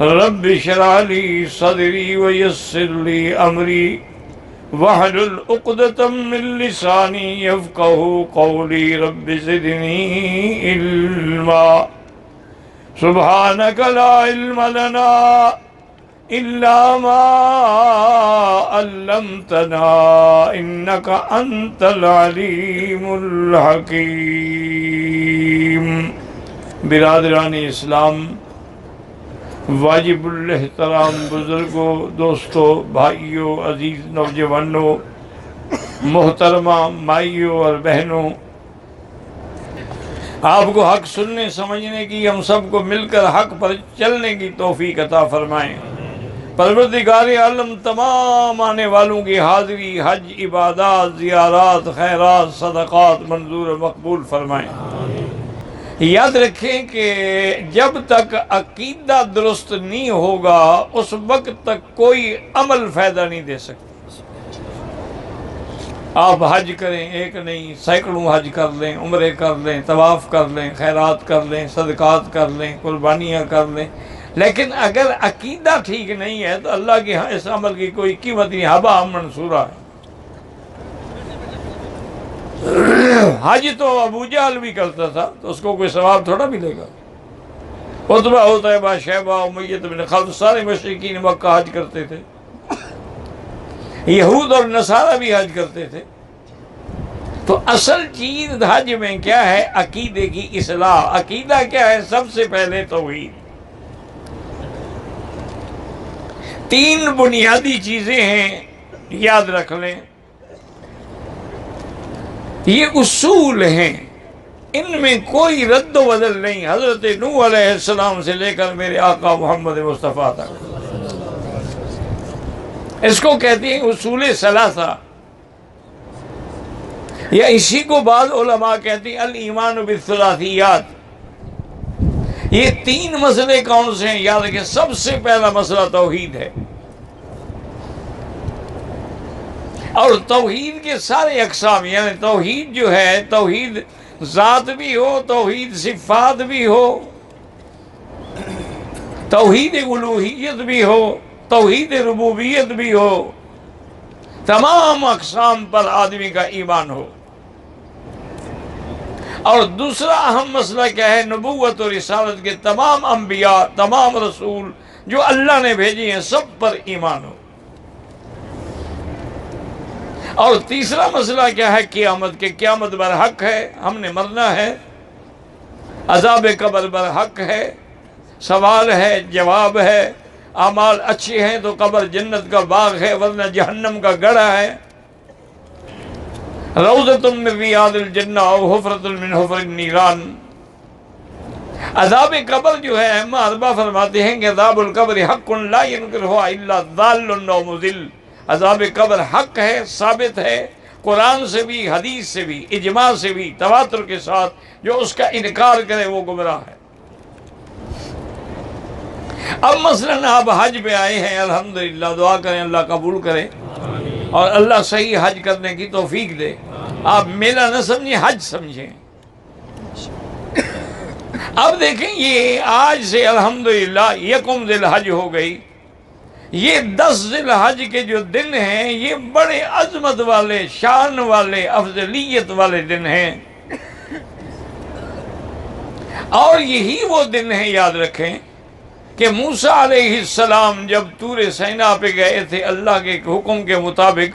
رب اشرح لي صدري ويسر لي أمري واحلل عقدة من لساني يفقهوا قولي رب زدني علما سبحانك لا علم لنا إلا ما علمتنا إنك أنت العليم الحكيم۔ برادران اسلام، واجب الاحترام بزرگوں، دوستوں، بھائیوں، عزیز نوجوانوں، محترمہ مائیوں اور بہنوں، آپ کو حق سننے سمجھنے کی، ہم سب کو مل کر حق پر چلنے کی توفیق عطا فرمائیں۔ پروردگار عالم تمام آنے والوں کی حاضری، حج، عبادات، زیارات، خیرات، صدقات منظور و مقبول فرمائیں۔ یاد رکھیں کہ جب تک عقیدہ درست نہیں ہوگا اس وقت تک کوئی عمل فائدہ نہیں دے سکتا۔ آپ حج کریں، ایک نہیں سینکڑوں حج کر لیں، عمرے کر لیں، طواف کر لیں، خیرات کر لیں، صدقات کر لیں، قربانیاں کر لیں، لیکن اگر عقیدہ ٹھیک نہیں ہے تو اللہ کے ہاں اس عمل کی کوئی قیمت نہیں، ہبا منصورہ ہے۔ حج تو ابو جہل بھی کرتا تھا تو اس کو کوئی ثواب تھوڑا ملے گا۔ عتبہ، عتیبہ، شیبہ، امیہ بن خلف سارے مشرکین مکہ حج کرتے تھے، یہود اور نصارہ بھی حج کرتے تھے۔ تو اصل چیز حج میں کیا ہے؟ عقیدے کی اصلاح۔ عقیدہ کیا ہے؟ سب سے پہلے توحید۔ تین بنیادی چیزیں ہیں، یاد رکھ لیں، یہ اصول ہیں، ان میں کوئی رد و بدل نہیں، حضرت نوح علیہ السلام سے لے کر میرے آقا محمد مصطفیٰ تک۔ اس کو کہتے ہیں اصول ثلاثہ، یا اسی کو بعض علماء کہتے ہیں الایمان بالثلاثیات۔ یہ تین مسئلے کون سے ہیں؟ یاد رکھیں، سب سے پہلا مسئلہ توحید ہے، اور توحید کے سارے اقسام، یعنی توحید جو ہے، توحید ذات بھی ہو، توحید صفات بھی ہو، توحید الوہیت بھی ہو، توحید ربوبیت بھی ہو، تمام اقسام پر آدمی کا ایمان ہو۔ اور دوسرا اہم مسئلہ کیا ہے؟ نبوت اور رسالت کے تمام انبیاء، تمام رسول جو اللہ نے بھیجے ہیں، سب پر ایمان ہو۔ اور تیسرا مسئلہ کیا ہے؟ قیامت کے، قیامت برحق ہے، ہم نے مرنا ہے، عذاب قبر برحق ہے، سوال ہے، جواب ہے، اعمال اچھے ہیں تو قبر جنت کا باغ ہے ورنہ جہنم کا گڑھا ہے، روضۃ من ریاض الجنہ او حفرۃ من حفر النیران۔ عذاب قبر جو ہے، اما اربا فرماتے ہیں کہ عذاب القبر حق لا ينکرہ الا ضال او مضل۔ عذاب قبر حق ہے، ثابت ہے، قرآن سے بھی، حدیث سے بھی، اجماع سے بھی، تواتر کے ساتھ، جو اس کا انکار کرے وہ گمراہ ہے۔ اب مثلا آپ حج پہ آئے ہیں، الحمدللہ، دعا کریں اللہ قبول کرے اور اللہ صحیح حج کرنے کی توفیق دے۔ آپ میلہ نہ سمجھیں، حج سمجھیں۔ اب دیکھیں، یہ آج سے الحمدللہ یکم ذی الحج ہو گئی، یہ 10 ذی الحج کے جو دن ہیں یہ بڑے عظمت والے، شان والے، افضلیت والے دن ہیں، اور یہی وہ دن ہیں، یاد رکھیں، کہ موسیٰ علیہ السلام جب طور سینا پہ گئے تھے اللہ کے حکم کے مطابق،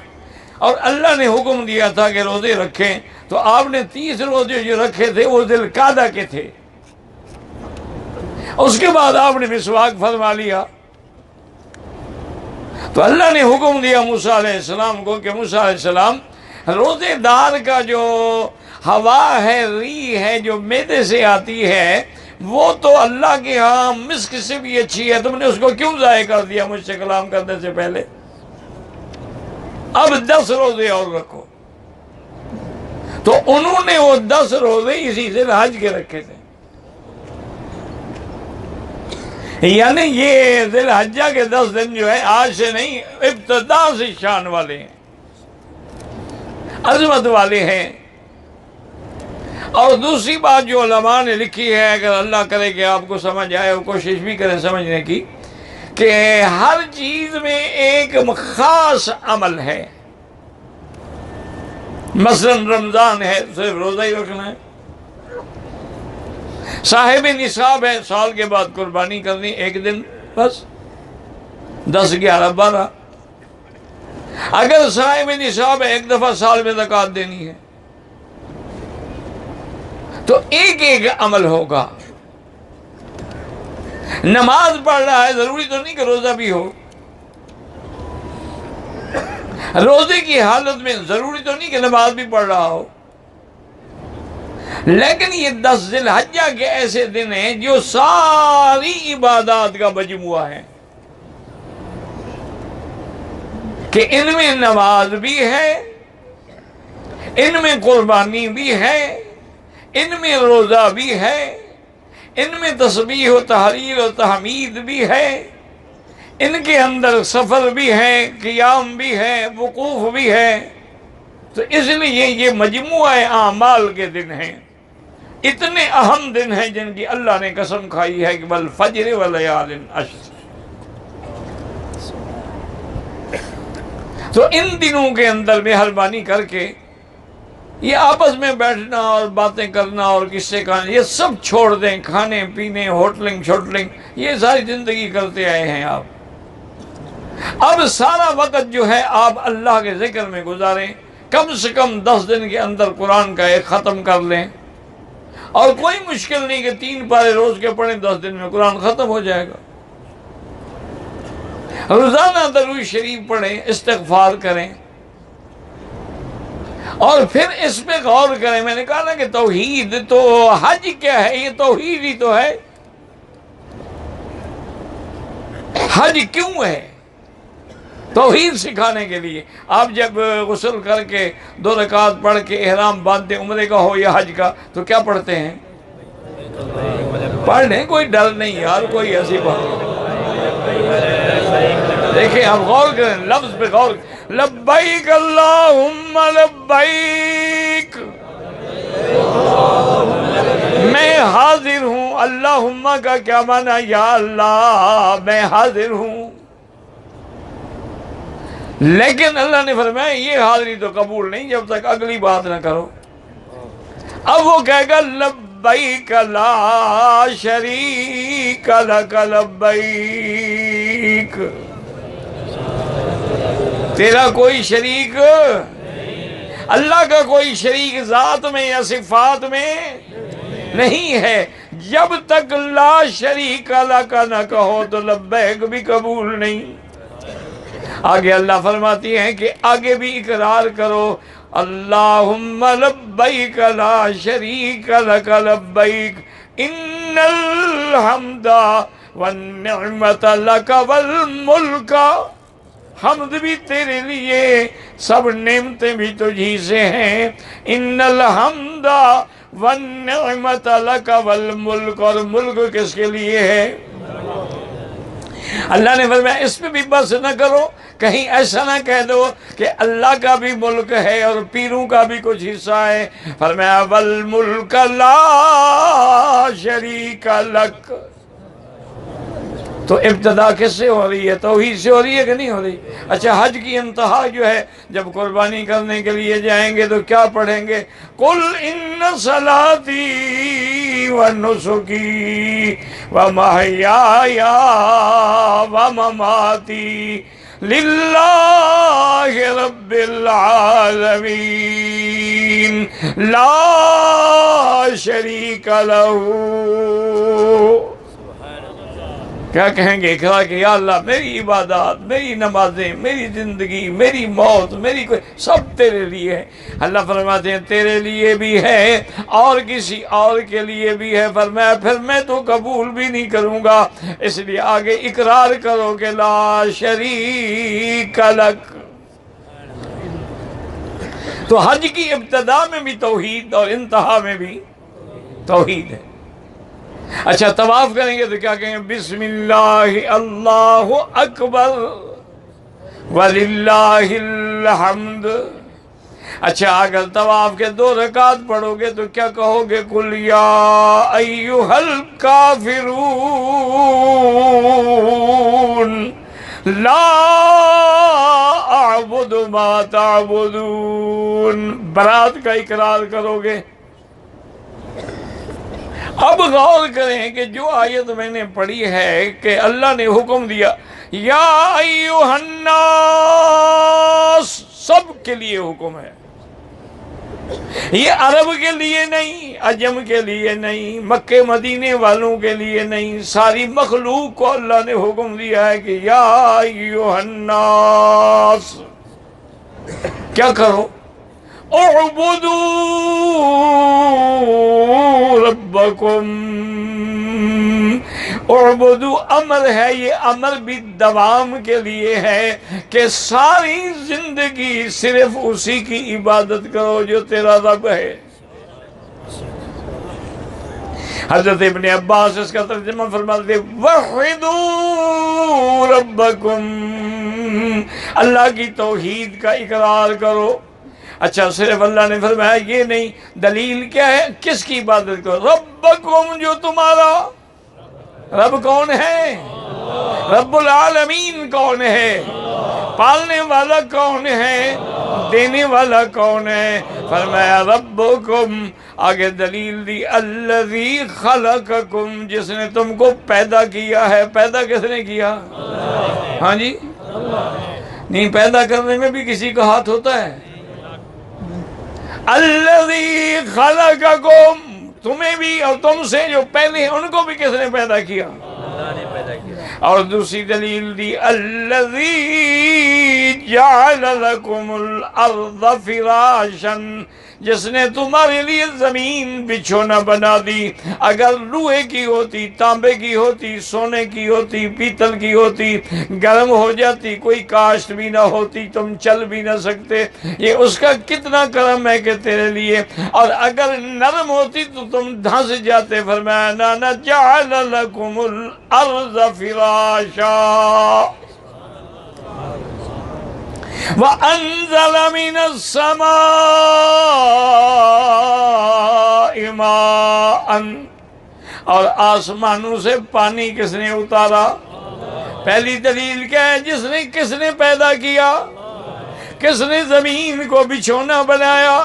اور اللہ نے حکم دیا تھا کہ روزے رکھیں، تو آپ نے 30 روزے جو رکھے تھے وہ ذی القعدہ کے تھے۔ اس کے بعد آپ نے مسواک فرما لیا، تو اللہ نے حکم دیا موسیٰ علیہ السلام کو کہ موسیٰ علیہ السلام، روزے دار کا جو ہوا ہے، ریح ہے جو معدے سے آتی ہے، وہ تو اللہ کے ہاں مسک سے بھی اچھی ہے، تم نے اس کو کیوں ضائع کر دیا مجھ سے کلام کرنے سے پہلے؟ اب 10 روزے اور رکھو۔ تو انہوں نے وہ 10 روزے اسی ذی الحج کے رکھے تھے، یعنی یہ ذی الحجہ کے 10 دن جو ہے آج سے نہیں، ابتدا سے شان والے ہیں، عظمت والے ہیں۔ اور دوسری بات جو علماء نے لکھی ہے، اگر اللہ کرے کہ آپ کو سمجھ آئے اور کوشش بھی کریں سمجھنے کی، کہ ہر چیز میں ایک خاص عمل ہے. مثلا رمضان ہے صرف روزہ ہی رکھنا ہے. صاحب نصاب ہے سال کے بعد قربانی کرنی ایک دن بس 10 11 12. اگر صاحب نصاب ہے ایک دفعہ سال میں زکوٰۃ دینی ہے تو ایک ایک عمل ہوگا. نماز پڑھ رہا ہے ضروری تو نہیں کہ روزہ بھی ہو. روزے کی حالت میں ضروری تو نہیں کہ نماز بھی پڑھ رہا ہو. لیکن یہ 10 ذی الحجہ کے ایسے دن ہیں جو ساری عبادات کا مجموعہ ہے کہ ان میں نماز بھی ہے، ان میں قربانی بھی ہے، ان میں روزہ بھی ہے، ان میں تسبیح و تحلیل و تحمید بھی ہے، ان کے اندر سفر بھی ہے، قیام بھی ہے، وقوف بھی ہے. تو اس لیے یہ مجموعہ اعمال کے دن ہیں. اتنے اہم دن ہیں جن کی اللہ نے قسم کھائی ہے کہ والفجر ولیال عشر. تو ان دنوں کے اندر مہربانی کر کے یہ آپس میں بیٹھنا اور باتیں کرنا اور قصے کہانی یہ سب چھوڑ دیں. کھانے پینے ہوٹلنگ شوٹلنگ یہ ساری زندگی کرتے آئے ہیں آپ. اب سارا وقت جو ہے آپ اللہ کے ذکر میں گزاریں. کم سے کم 10 دن کے اندر قرآن کا ایک ختم کر لیں. اور کوئی مشکل نہیں کہ 3 پارے روز کے پڑھیں 10 دن میں قرآن ختم ہو جائے گا. روزانہ درود شریف پڑھیں، استغفار کریں اور پھر اس پہ غور کریں. میں نے کہا نا کہ توحید تو حج کیا ہے؟ یہ توحید ہی تو ہے. حج کیوں ہے؟ توحید سکھانے کے لیے. آپ جب غسل کر کے 2 رکعت پڑھ کے احرام باندھتے عمرے کا ہو یا حج کا تو کیا پڑھتے ہیں؟ پڑھ لیں، کوئی ڈر نہیں یار، کوئی ایسی بات. دیکھیں آپ غور کریں لفظ پہ غور. لبیک اللہم لبیک، میں حاضر ہوں. اللہم کا کیا معنی؟ یا اللہ میں حاضر ہوں. لیکن اللہ نے فرمایا یہ حاضری تو قبول نہیں جب تک اگلی بات نہ کرو. اب وہ کہے گا لبیک لا شریک لک لبیک، تیرا کوئی شریک، اللہ کا کوئی شریک ذات میں یا صفات میں نہیں ہے. جب تک لا شریک لک نہ کہو تو لبیک بھی قبول نہیں. آگے اللہ فرماتی ہیں کہ آگے بھی اقرار کرو. اللہم لبیک لا شریک لک لبیک ان الحمد والنعمت لک والملک. حمد بھی تیرے لیے، سب نعمتیں بھی تجھی سے ہیں. ان الحمد والنعمت لک والملک، اور ملک کس کے لیے ہے؟ اللہ نے فرمایا اس پہ بھی بس نہ کرو، کہیں ایسا نہ کہہ دو کہ اللہ کا بھی ملک ہے اور پیروں کا بھی کچھ حصہ ہے. فرمایا والملک لا شریک لک. تو ابتدا کس سے ہو رہی ہے؟ توحید سے ہو رہی ہے کہ نہیں ہو رہی؟ اچھا حج کی انتہا جو ہے جب قربانی کرنے کے لیے جائیں گے تو کیا پڑھیں گے؟ قل ان صلاتی ونسکی ومحیای ومماتی للہ رب العالمین لا شریک لہ. کیا کہیں گے؟ اقرار کہ یا اللہ میری عبادات، میری نمازیں، میری زندگی، میری موت، میری کوئی سب تیرے لیے ہے. اللہ فرماتے ہیں تیرے لیے بھی ہے اور کسی اور کے لیے بھی ہے. فرمایا پھر میں تو قبول بھی نہیں کروں گا. اس لیے آگے اقرار کرو کہ لا شریک لک. تو حج کی ابتدا میں بھی توحید اور انتہا میں بھی توحید ہے. اچھا طواف کریں گے تو کیا کہیں گے؟ بسم اللہ اللہ اکبر وللہ الحمد. اچھا اگر طواف کے 2 رکعت پڑھو گے تو کیا کہو گے؟ قل یا ایھا الکافرون لا اعبد ما تعبدون، برات کا اقرار کرو گے۔ اب غور کریں کہ جو آیت میں نے پڑھی ہے کہ اللہ نے حکم دیا یا ایھا الناس، سب کے لیے حکم ہے، یہ عرب کے لیے نہیں، عجم کے لیے نہیں، مکے مدینے والوں کے لیے نہیں، ساری مخلوق کو اللہ نے حکم دیا ہے کہ یا ایھا الناس، کیا کرو؟ اعبدوا ربکم، اعبدوا امر ہے، یہ امر بھی دوام کے لیے ہے کہ ساری زندگی صرف اسی کی عبادت کرو جو تیرا رب ہے۔ حضرت ابن عباس اس کا ترجمہ فرماتے ہیں وحدوا ربکم، اللہ کی توحید کا اقرار کرو۔ اچھا، صرف اللہ نے فرمایا یہ نہیں، دلیل کیا ہے؟ کس کی عبادت کرو؟ ربکم، جو تمہارا رب کون ہے؟ رب العالمین کون ہے؟ پالنے والا کون ہے؟ دینے والا کون ہے؟ فرمایا ربکم، آگے دلیل دی الذی خلقکم، جس نے تم کو پیدا کیا ہے۔ پیدا کس نے کیا؟ ہاں جی، نہیں، پیدا کرنے میں بھی کسی کا ہاتھ ہوتا ہے؟ الذی خلقکم، تمہیں بھی اور تم سے جو پہلے ہیں ان کو بھی کس نے پیدا کیا؟ اللہ نے پیدا کیا۔ اور دوسری دلیل دی الذی جعل لکم الارض فراشا، جس نے تمہارے لیے زمین بچھونا بنا دی۔ اگر لوہے کی ہوتی، تانبے کی ہوتی، سونے کی ہوتی، پیتل کی ہوتی، گرم ہو جاتی، کوئی کاشت بھی نہ ہوتی، تم چل بھی نہ سکتے۔ یہ اس کا کتنا کرم ہے کہ تیرے لیے، اور اگر نرم ہوتی تو تم دھنس جاتے۔ فرمایا نہ جعل لکم الارض فراشا وَأَنزَلَ مِنَ السَّمَاءِ مَاءً، اور آسمانوں سے پانی کس نے اتارا؟ پہلی دلیل کیا ہے؟ کس نے پیدا کیا؟ کس نے زمین کو بچھونا بنایا؟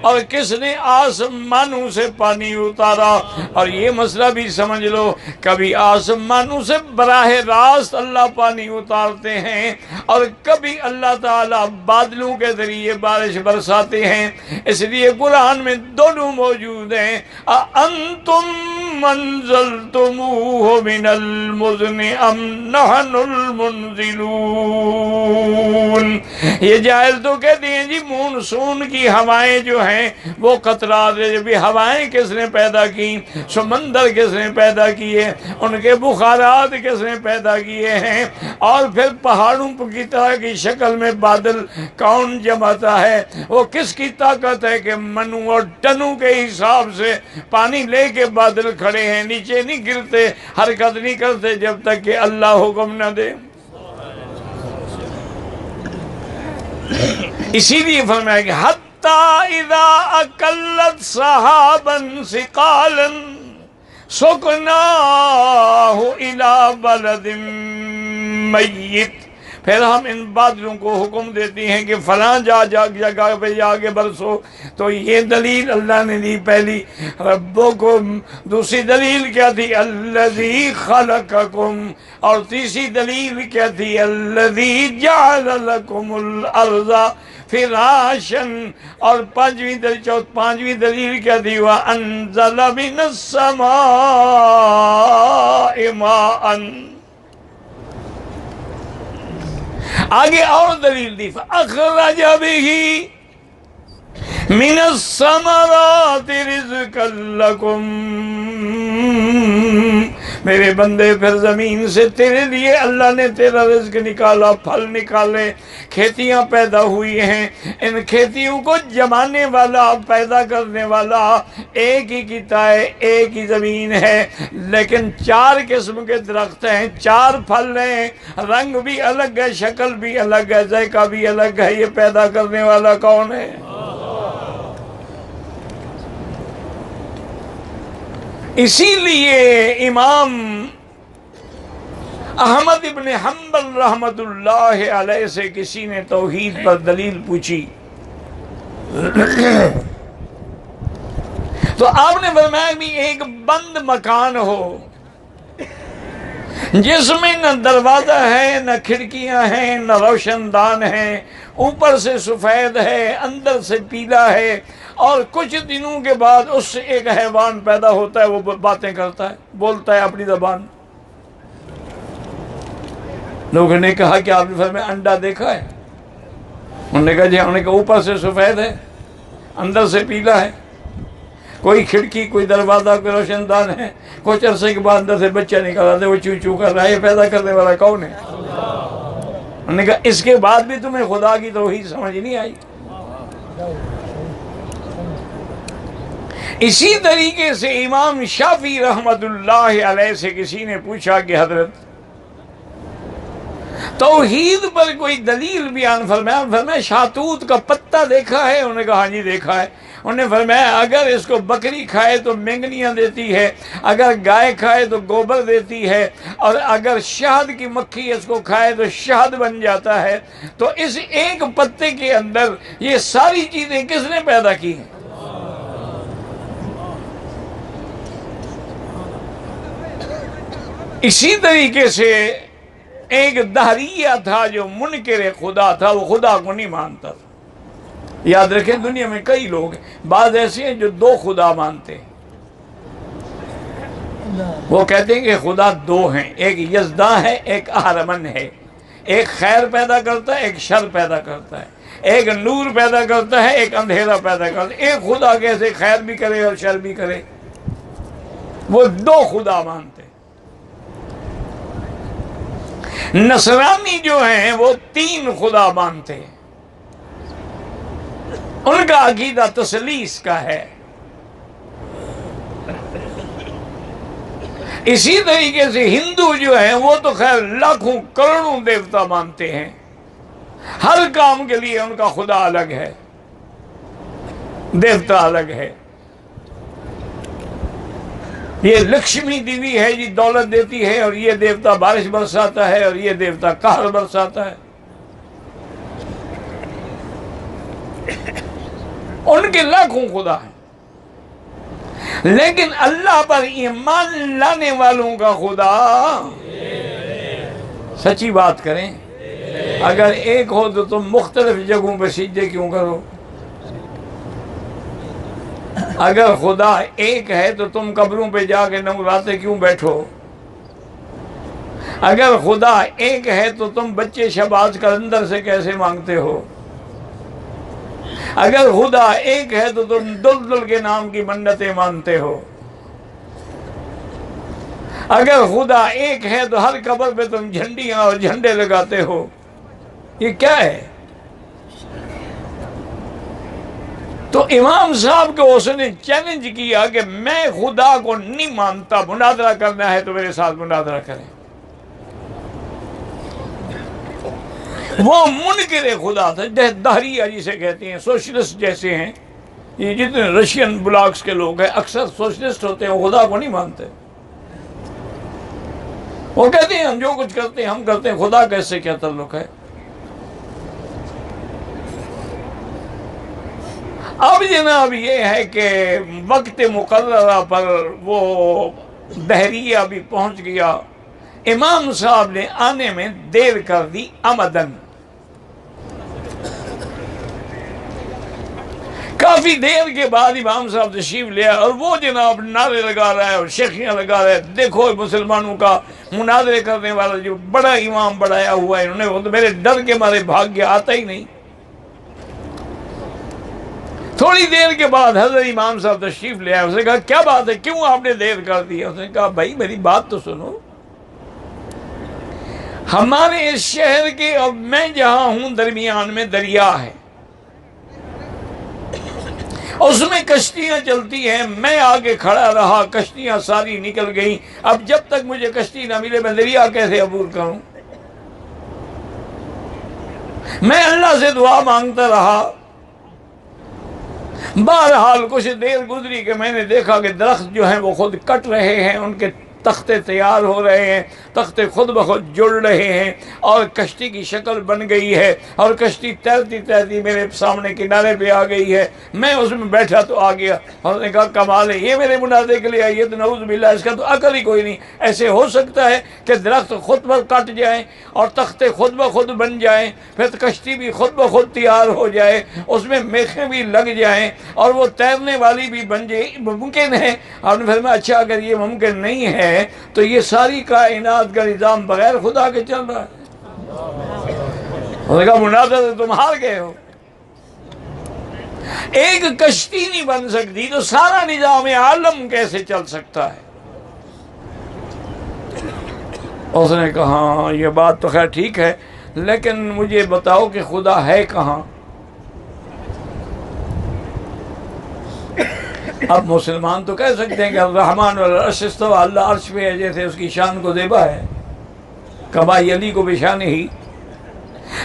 اور کس نے آسمانوں سے پانی اتارا؟ اور یہ مسئلہ بھی سمجھ لو، کبھی آسمانوں سے براہ راست اللہ پانی اتارتے ہیں، اور کبھی اللہ تعالیٰ بادلوں کے ذریعے بارش برساتے ہیں۔ اس لیے قرآن میں دونوں موجود ہیں۔ أَأَنْتُمْ مَنزَلْتُمُوهُ مِنَ الْمُزْنِ أَمْ نَحْنُ الْمُنزِلُونَ، یہ جاہل تو کہتے ہیں جی مونسون کی ہوائیں جو ہیں وہ قطرات، بھی ہوائیں کس نے پیدا کی؟ سمندر کس نے پیدا کیے؟ ان کے بخارات کس نے پیدا کیے ہیں؟ اور پھر پہاڑوں کی طرح کی شکل میں بادل کون جماتا ہے؟ وہ کس کی طاقت ہے کہ منو اور ٹنوں کے حساب سے پانی لے کے بادل کھڑے ہیں، نیچے نہیں گرتے، حرکت نہیں کرتے جب تک کہ اللہ حکم نہ دے۔ اسی لیے فرمایا کہ حَتَّى إِذَا أَقَلَّتْ سَحَابًا ثِقَالًا سُقْنَاهُ إِلَى بَلَدٍ مَيِّتٍ، پھر ہم ان بادلوں کو حکم دیتے ہیں کہ فلاں جگہ پہ جا کے برسو۔ تو یہ دلیل اللہ نے دی پہلی ربکم، دوسری دلیل کیا تھی؟ الذی خلقکم، اور تیسری دلیل کیا تھی؟ الذی جعل لکم الارض فراشا، اور پانچویں دلیل کیا تھی؟ وانزل من السماء ماء۔ آگے اور دلیل دی فَأَخْرَجَ بِهِ مِنَ الثَّمَرَاتِ رِزْقًا لَكُمْ، میرے بندے پھر زمین سے تیرے لیے اللہ نے تیرا رزق نکالا، پھل نکالے، کھیتیاں پیدا ہوئی ہیں۔ ان کھیتیوں کو جمانے والا، پیدا کرنے والا ایک ہی کتا ہے، ایک ہی زمین ہے، لیکن 4 قسم کے درخت ہیں، 4 پھل ہیں، رنگ بھی الگ ہے، شکل بھی الگ ہے، ذائقہ بھی الگ ہے۔ یہ پیدا کرنے والا کون ہے؟ اسی لیے امام احمد ابن حنبل رحمت اللہ علیہ سے کسی نے توحید پر دلیل پوچھی تو آپ نے فرمایا بھی ایک بند مکان ہو جس میں نہ دروازہ ہے، نہ کھڑکیاں ہیں، نہ روشن دان ہیں، اوپر سے سفید ہے، اندر سے پیلا ہے، اور کچھ دنوں کے بعد اس سے ایک حیوان پیدا ہوتا ہے، وہ باتیں کرتا ہے، بولتا ہے اپنی زبان۔ لوگوں نے کہا کہ آپ نے فرمایا انڈا دیکھا ہے؟ انہوں نے کہا جی، ہم نے کہا اوپر سے سفید ہے، اندر سے پیلا ہے، کوئی کھڑکی، کوئی دروازہ، کوئی روشن دان ہے، کچھ عرصے کے بعد اندر سے بچہ نکل آتا ہے، وہ چو چو کر رہا ہے، یہ پیدا کرنے والا کون ہے؟ انہوں نے کہا اس کے بعد بھی تمہیں خدا کی توحید سمجھ نہیں آئی؟ اسی طریقے سے امام شافعی رحمت اللہ علیہ سے کسی نے پوچھا کہ حضرت توحید پر کوئی دلیل بیان فرمایا شاہتوت کا پتہ دیکھا ہے؟ انہوں نے کہا ہاں جی دیکھا ہے۔ انہوں نے فرمایا اگر اس کو بکری کھائے تو مینگنیاں دیتی ہے، اگر گائے کھائے تو گوبر دیتی ہے، اور اگر شہد کی مکھی اس کو کھائے تو شہد بن جاتا ہے، تو اس ایک پتے کے اندر یہ ساری چیزیں کس نے پیدا کی ہیں؟ اسی طریقے سے ایک دہریہ تھا جو منکر خدا تھا، وہ خدا کو نہیں مانتا تھا۔ یاد رکھیں دنیا میں کئی لوگ ہیں، بعض ایسے ہیں جو دو خدا مانتے ہیں، وہ کہتے ہیں کہ خدا دو ہیں، ایک یزداں ہے، ایک اہرمن ہے، ایک خیر پیدا کرتا ہے، ایک شر پیدا کرتا ہے، ایک نور پیدا کرتا ہے، ایک اندھیرا پیدا کرتا ہے۔ ایک خدا کیسے خیر بھی کرے اور شر بھی کرے؟ وہ دو خدا مانتے ہیں۔ نصرانی جو ہیں وہ تین خدا مانتے ہیں، ان کا عقیدہ تثلیث کا ہے۔ اسی طریقے سے ہندو جو ہیں وہ تو خیر لاکھوں کروڑوں دیوتا مانتے ہیں، ہر کام کے لیے ان کا خدا الگ ہے، دیوتا الگ ہے۔ یہ لکشمی دیوی ہے جی دولت دیتی ہے، اور یہ دیوتا بارش برساتا ہے، اور یہ دیوتا قہر برساتا ہے۔ ان کے لاکھوں خدا ہیں، لیکن اللہ پر ایمان لانے والوں کا خدا، سچی بات کریں، اگر ایک ہو تو تم مختلف جگہوں پہ سجدے کیوں کرو؟ اگر خدا ایک ہے تو تم قبروں پہ جا کے نمراتے کیوں بیٹھو؟ اگر خدا ایک ہے تو تم بچے شہباز قلندر سے کیسے مانگتے ہو؟ اگر خدا ایک ہے تو تم دلدل کے نام کی منتیں مانتے ہو؟ اگر خدا ایک ہے تو ہر قبر پہ تم جھنڈیاں اور جھنڈے لگاتے ہو، یہ کیا ہے؟ تو امام صاحب کو اس نے چیلنج کیا کہ میں خدا کو نہیں مانتا، مناظرہ کرنا ہے تو میرے ساتھ مناظرہ کریں۔ وہ منکر خدا تھا، دہریہ جسے کہتے ہیں، سوشلسٹ جیسے ہیں، یہ جتنے رشین بلاکس کے لوگ ہیں اکثر سوشلسٹ ہوتے ہیں، وہ خدا کو نہیں مانتے۔ وہ کہتے ہیں ہم جو کچھ کرتے ہیں ہم کرتے ہیں، خدا کا اس سے کیا تعلق ہے؟ اب جناب یہ ہے کہ وقت مقررہ پر وہ دہریہ بھی پہنچ گیا، امام صاحب نے آنے میں دیر کر دی عمدن۔ کافی دیر کے بعد امام صاحب تشریف لیا، اور وہ جناب نعرے لگا رہا ہے اور شیخیاں لگا رہا ہے، دیکھو مسلمانوں کا مناظرے کرنے والا جو بڑا امام بڑھایا ہوا ہے، انہوں نے وہ تو میرے ڈر کے مارے بھاگ گیا، آتا ہی نہیں۔ تھوڑی دیر کے بعد حضرت امام صاحب تشریف لے آئے، اس نے کہا کیا بات ہے، کیوں آپ نے دیر کر دی؟ اس نے کہا بھائی میری بات تو سنو، ہمارے اس شہر کے اور میں جہاں ہوں درمیان میں دریا ہے، اس میں کشتیاں چلتی ہیں، میں آگے کھڑا رہا، کشتیاں ساری نکل گئیں، اب جب تک مجھے کشتی نہ ملے میں دریا کیسے عبور کروں؟ میں اللہ سے دعا مانگتا رہا، بہرحال کچھ دیر گزری کہ میں نے دیکھا کہ درخت جو ہیں وہ خود کٹ رہے ہیں، ان کے تختے تیار ہو رہے ہیں، تختے خود بخود جڑ رہے ہیں اور کشتی کی شکل بن گئی ہے اور کشتی تیرتی تیرتی میرے سامنے کنارے پہ آ گئی ہے، میں اس میں بیٹھا تو آ گیا۔ اور نے کہا کمال ہے، یہ میرے منازع کے لیے آئی ہے تو نعوذ باللہ، اس کا تو عقل ہی کوئی نہیں۔ ایسے ہو سکتا ہے کہ درخت خود بخود کٹ جائیں اور تختے خود بخود بن جائیں، پھر کشتی بھی خود بخود تیار ہو جائے، اس میں میخیں بھی لگ جائیں اور وہ تیرنے والی بھی بن جائے، ممکن ہے؟ آپ نے فرمایا اچھا اگر یہ ممکن نہیں ہے تو یہ ساری کائنات کا نظام بغیر خدا کے چل رہا ہے۔ انہوں نے کہا مناظر سے تم ہار گئے ہو، ایک کشتی نہیں بن سکتی تو سارا نظام عالم کیسے چل سکتا ہے؟ اس نے کہا ہاں یہ بات تو خیر ٹھیک ہے، لیکن مجھے بتاؤ کہ خدا ہے کہاں؟ اب مسلمان تو کہہ سکتے ہیں کہ الرحمن والعرش استویٰ، اللہ عرش پہ ہے، جیسے اس کی شان کو دیبا ہے، کما یلی کو بشان ہی۔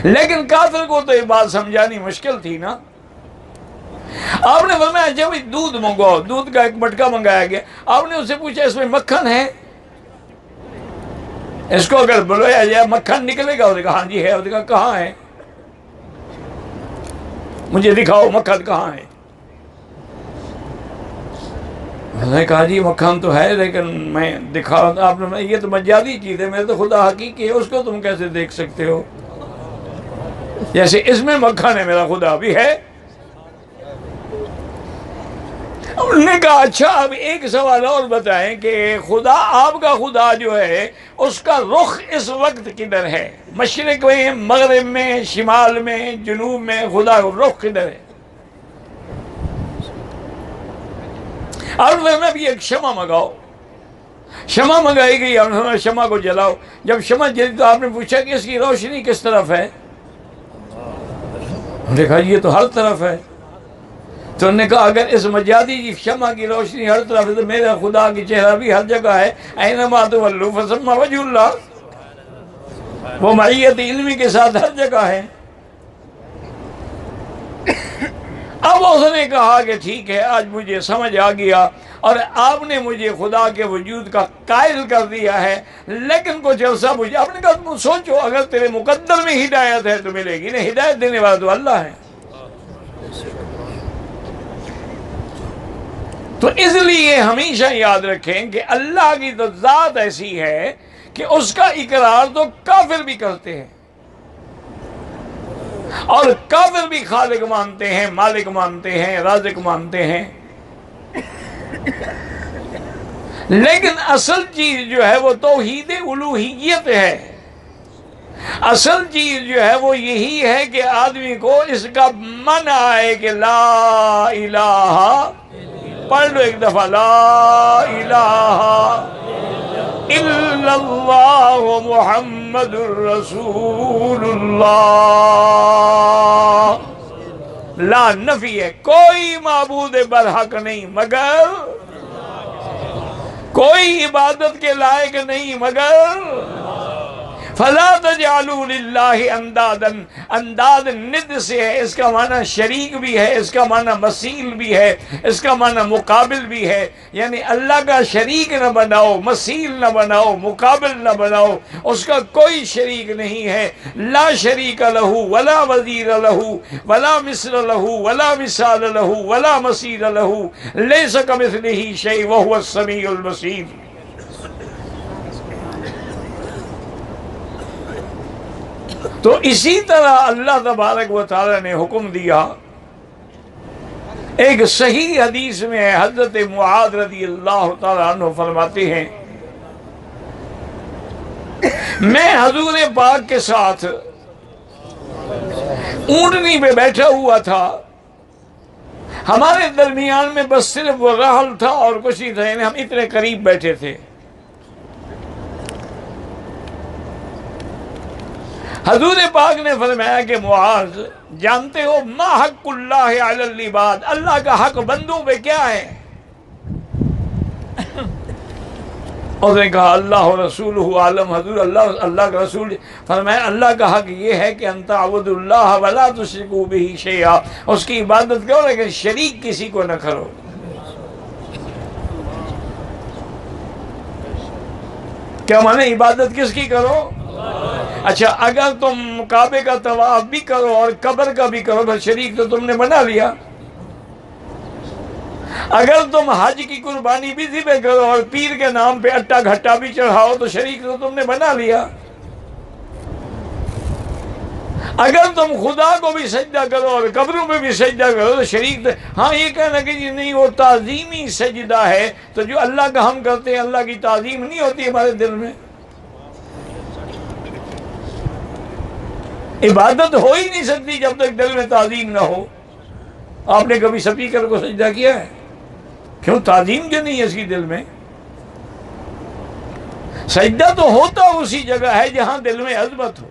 لیکن کافر کو تو یہ بات سمجھانی مشکل تھی نا۔ آپ نے فرمایا جب دودھ منگواؤ، دودھ کا ایک مٹکا منگایا گیا، آپ نے اس سے پوچھا اس میں مکھن ہے؟ اس کو اگر بلوایا جائے مکھن نکلے گا؟ اس نے کہا ہاں جی ہے۔ اس نے کہا کہاں ہے؟ مجھے دکھاؤ مکھن کہاں ہے؟ اس نے کہا جی مکھن تو ہے لیکن میں دکھاؤ، آپ نے یہ تو مجازی چیز ہے، میرے تو خدا حقیقی ہے، اس کو تم کیسے دیکھ سکتے ہو؟ جیسے اس میں مکھن ہے میرا خدا بھی ہے۔ انہوں نے کہا اچھا اب ایک سوال اور بتائیں کہ خدا، آپ کا خدا جو ہے اس کا رخ اس وقت کدھر ہے؟ مشرق میں، مغرب میں، شمال میں، جنوب میں، خدا کا رخ کدھر ہے؟ اور میں بھی ایک شمع منگاؤ، شمع منگائی گئی، انہوں نے شمع کو جلاؤ، جب شمع جلی تو آپ نے پوچھا کہ اس کی روشنی کس طرف ہے؟ دیکھا یہ تو ہر طرف ہے۔ تو انہوں نے کہا اگر اس مجازی شمع کی روشنی ہر طرف ہے تو میرا خدا کی چہرہ بھی ہر جگہ ہے، اینما تولوا فثم وجہ اللہ، وہ معیت علمی کے ساتھ ہر جگہ ہے۔ اب اس نے کہا کہ ٹھیک ہے آج مجھے سمجھ آ گیا اور آپ نے مجھے خدا کے وجود کا قائل کر دیا ہے، لیکن کچھ عرصہ مجھے، آپ نے کہا تم سوچو اگر تیرے مقدر میں ہدایت ہے تو ملے گی، نہیں ہدایت دینے والا تو اللہ ہے۔ تو اس لیے ہمیشہ یاد رکھیں کہ اللہ کی تو ذات ایسی ہے کہ اس کا اقرار تو کافر بھی کرتے ہیں، اور کافر بھی خالق مانتے ہیں، مالک مانتے ہیں، رازق مانتے ہیں، لیکن اصل چیز جو ہے وہ توحید الوہیت ہے۔ اصل چیز جو ہے وہ یہی ہے کہ آدمی کو اس کا معنی آئے کہ لا الہ، پڑھ لو ایک دفعہ، لا الہ الا اللہ محمد الرسول اللہ۔ لا نفی ہے، کوئی معبود برحق نہیں مگر، کوئی عبادت کے لائق نہیں مگر، فلا تجعلوا للہ اندادا، انداد ند سے ہے، اس کا معنی شریک بھی ہے، اس کا معنی مثیل بھی ہے، اس کا معنی مقابل بھی ہے، یعنی اللہ کا شریک نہ بناؤ، مثیل نہ بناؤ، مقابل نہ بناؤ، اس کا کوئی شریک نہیں ہے۔ لا شریک لہ ولا وزیر لہ ولا مثل لہ ولا مثال لہ ولا مثیل لہ، لیس کمثلہ شیء وہو السمیع البصیر۔ تو اسی طرح اللہ تبارک و تعالی نے حکم دیا، ایک صحیح حدیث میں ہے، حضرت معاذ رضی اللہ تعالیٰ عنہ فرماتے ہیں میں حضور پاک کے ساتھ اونٹنی پہ بیٹھا ہوا تھا، ہمارے درمیان میں بس صرف وہ رحل تھا اور کچھ نہیں تھا، یعنی ہم اتنے قریب بیٹھے تھے۔ حضور پاک نے فرمایا کہ معاذ جانتے ہو ما حق اللہ علی العباد، اللہ کا حق بندوں پہ کیا ہے؟ اس نے کہا اللہ و رسولہ عالم، حضور اللہ کا رسول فرمایا اللہ کا حق یہ ہے کہ ان تعبدوا اللہ ولا تشرکوا بہ شیئا، اس کی عبادت کرو لیکن شریک کسی کو نہ کرو۔ کیا مانے عبادت کس کی کرو؟ اچھا اگر تم کعبے کا طواف بھی کرو اور قبر کا بھی کرو تو شریک تو تم نے بنا لیا۔ اگر تم حج کی قربانی بھی ذبح کرو اور پیر کے نام پہ اٹا گھٹا بھی چڑھاؤ تو شریک تو تم نے بنا لیا۔ اگر تم خدا کو بھی سجدہ کرو اور قبروں پہ بھی سجدہ کرو تو شریک تو ہاں یہ کہنا کہ جی نہیں وہ تعظیمی سجدہ ہے، تو جو اللہ کا ہم کرتے ہیں اللہ کی تعظیم نہیں ہوتی ہمارے دل میں؟ عبادت ہو ہی نہیں سکتی جب تک دل میں تعظیم نہ ہو۔ آپ نے کبھی سپیکر کو سجدہ کیا ہے؟ کیوں؟ تعظیم جو نہیں ہے اس کی دل میں۔ سجدہ تو ہوتا اسی جگہ ہے جہاں دل میں عظمت ہو۔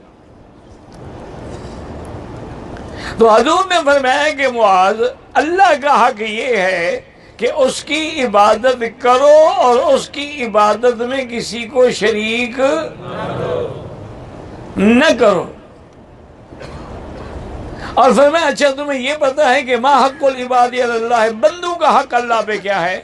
تو حضور نے فرمایا کہ معاذ، اللہ کا حق یہ ہے کہ اس کی عبادت کرو اور اس کی عبادت میں کسی کو شریک نہ کرو۔ اور فرمایا اچھا تمہیں یہ پتا ہے کہ ما حق العباد علی اللہ، بندوں کا حق اللہ پہ کیا ہے؟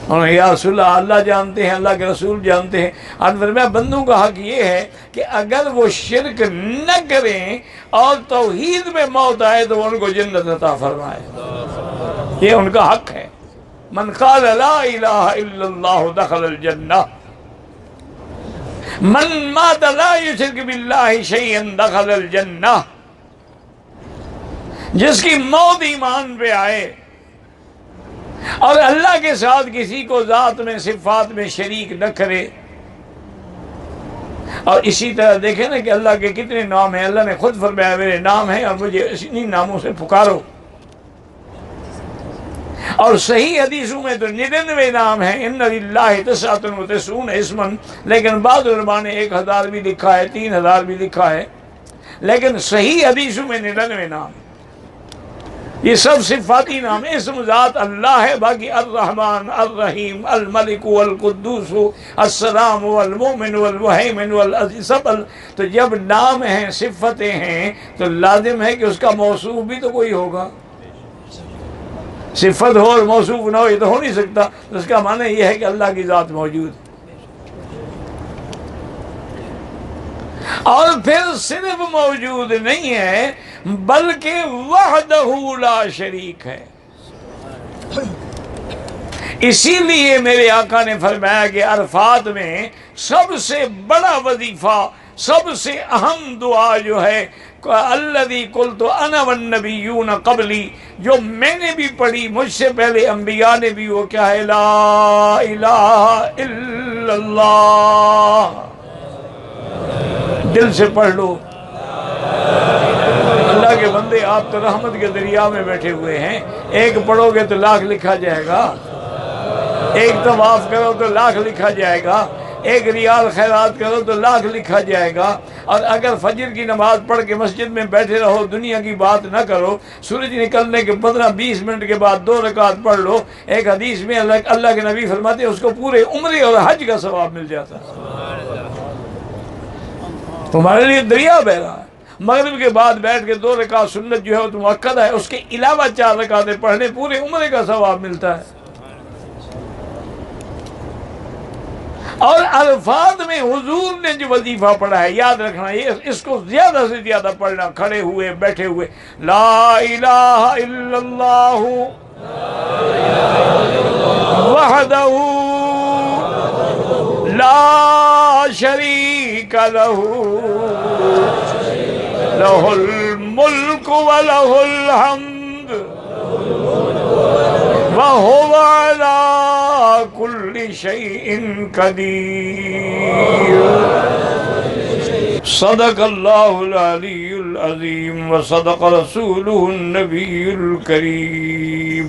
اور یا رسول اللہ اللہ جانتے ہیں، اللہ کے رسول جانتے ہیں۔ اور فرمایا بندوں کا حق یہ ہے کہ اگر وہ شرک نہ کریں اور توحید میں موت آئے تو وہ ان کو جنت عطا فرمائے۔ یہ ان کا حق ہے۔ من قال لا الہ الا اللہ دخل الجنہ، من مات لا یشرک باللہ شیئا دخل الجنہ۔ جس کی موت ایمان پہ آئے اور اللہ کے ساتھ کسی کو ذات میں صفات میں شریک نہ کرے۔ اور اسی طرح دیکھیں نا کہ اللہ کے کتنے نام ہیں۔ اللہ نے خود فرمایا میرے نام ہیں اور مجھے انہی ناموں سے پکارو۔ اور صحیح حدیثوں میں تو 99 نام ہیں، ان للہ 99 اسما، لیکن بعض علماء نے 1000 بھی لکھا ہے، 3000 بھی لکھا ہے، لیکن صحیح حدیثوں میں 99 نام ہیں۔ یہ سب صفاتی نام ہیں۔ اسم ذات اللہ ہے، باقی الرحمن، الرحیم، الملک، القدوس، السلام، المؤمن، المہیمن، العزیز، سب تو جب نام ہیں، صفتیں ہیں، تو لازم ہے کہ اس کا موصوف بھی تو کوئی ہوگا۔ صفت ہو اور موصوف نہ ہو یہ تو ہو نہیں سکتا۔ تو اس کا معنی یہ ہے کہ اللہ کی ذات موجود ہے۔ اور پھر صرف موجود نہیں ہے بلکہ وحدہ لا شریک ہے۔ اسی لیے میرے آقا نے فرمایا کہ عرفات میں سب سے بڑا وظیفہ، سب سے اہم دعا جو ہے الذی قلت انا والنبیون قبلی، جو میں نے بھی پڑھی مجھ سے پہلے انبیاء نے بھی، وہ کیا ہے؟ لا الہ الا اللہ۔ دل سے پڑھ لو۔ اللہ کے بندے آپ تو رحمت کے دریا میں بیٹھے ہوئے ہیں، ایک پڑھو گے تو 1,00,000 لکھا جائے گا، ایک طواف کرو تو 1,00,000 لکھا جائے گا، ایک ریال خیرات کرو تو 1,00,000 لکھا جائے گا۔ اور اگر فجر کی نماز پڑھ کے مسجد میں بیٹھے رہو، دنیا کی بات نہ کرو، سورج نکلنے کے 15-20 منٹ کے بعد 2 رکعت پڑھ لو، ایک حدیث میں اللہ کے نبی فرماتے ہیں اس کو پورے عمرے اور حج کا ثواب مل جاتا ہے۔ تمہارے لیے دریا بہ رہا ہے۔ مغرب کے بعد بیٹھ کے 2 رکعت سنت جو ہے وہ تو مؤکد ہے، اس کے علاوہ 4 رکعتیں پڑھنے پورے عمرے کا ثواب ملتا ہے۔ اور عرفات میں حضور نے جو وظیفہ پڑھا ہے، یاد رکھنا، یہ اس کو زیادہ سے زیادہ پڑھنا، کھڑے ہوئے بیٹھے ہوئے۔ لا الہ الا اللہ وحدہ لا شریک لہ لہ الملک ولہ الحمد وہو علی کل شیء قدیر۔ صدق اللہ العلی العظیم وصدق رسولہ النبی الکریم،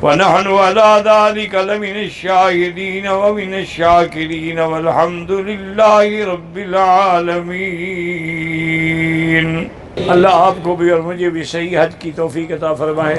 ونحن على ذلك لمن الشاهدين ومن الشاكرين والحمد لله رب العالمين۔ اللہ آپ کو بھی اور مجھے بھی صحیح حج کی توفیق عطا فرمائے۔